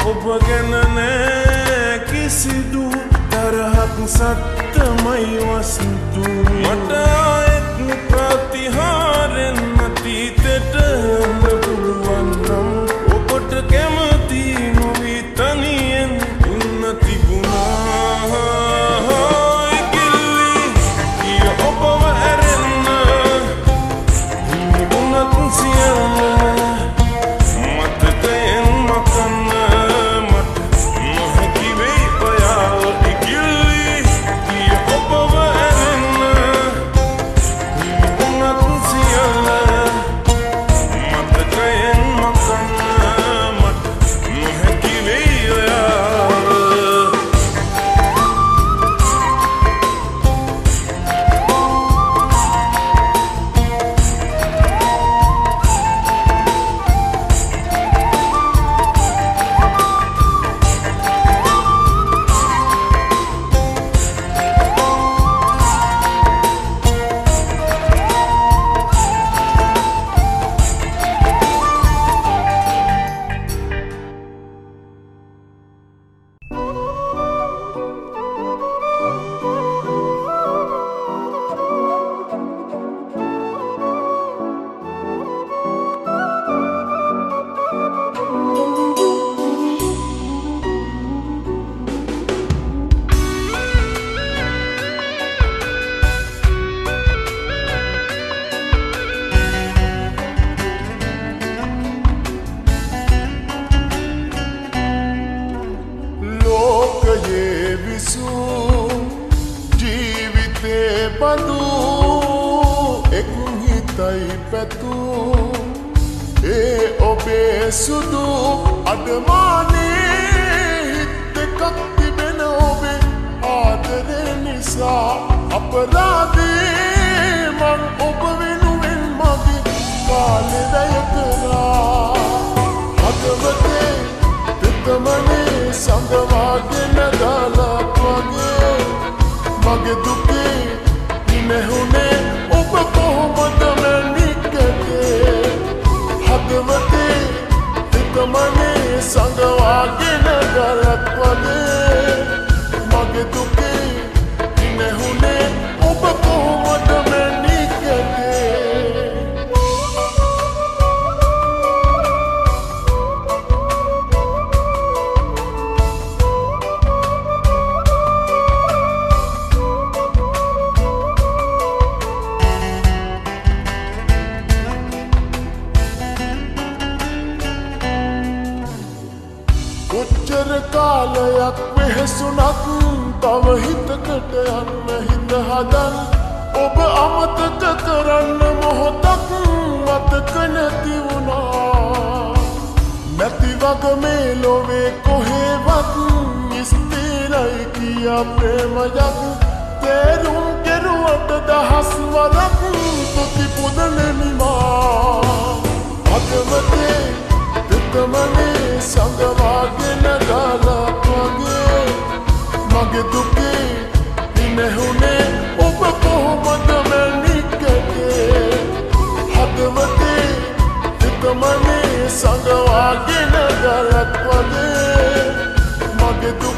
ඔබ ගැන නෑ කිසිදු තරහක් සත්තමයි වස්තු මට ආයෙත් ප්‍රතිහාරෙන් අතීතෙට යන්න පුළුවන් නම් ඔබට කැමති නොවි තනියෙන් ඉන්න තිබුණා ඉකිලි කිය ඔබව ඇරෙන්න හිමිුණත් සියල්ල මතකයෙන් මකන්න මට නොහැකි වෙයි ඔයාව ඉකිලි කිය ඔබව ඇරෙන්න හිමිුණත් සියල්ල මතකයෙන් මකන්න මට නොහැකි වෙයි ඔයාව සුදු අඩමානේ හිත් එකක් තිබෙන ඔබේ ආදරේ නිසා අපරාධේ මං ඔබ වෙනුවෙන් මගේ කාලේ වැය කරා හදවතේ තෙතමනේ සඳවාගෙන දාලා වගේ මගේ දුකේ ඉනෙහුනේ ඔබ කොහොමද මැනිකේ හදවතේ තෙතමනේ සඳවාගෙන ගලක් වගේ මගේ දුකේ ඉනෙහුනේ ඔබ කොහොමද මැනිකේ කොච්චර කාලයක් වෙහසුනක් තව හිතකට යන්න හිත හදන් ඔබ අමතක කරන්න මොහොතක් මතක නැති වුණා නැති වග මේ ලොවේ කොහෙවත් ස්ථිරයි කියා ප්‍රේමයක් තේරුම් කෙරුවට දහස් වරක් තුති පුදනෙමිමා අදවතේ තෙතමනේ සඳවාගෙන ගලක් වගේ මගේ දුකේ ඉනෙහුනේ ඔබ කොහොමද මැනිකේ හදවතේ තෙතමනේ සඳවාගෙන ගලක් වගේ මගේ දුකේ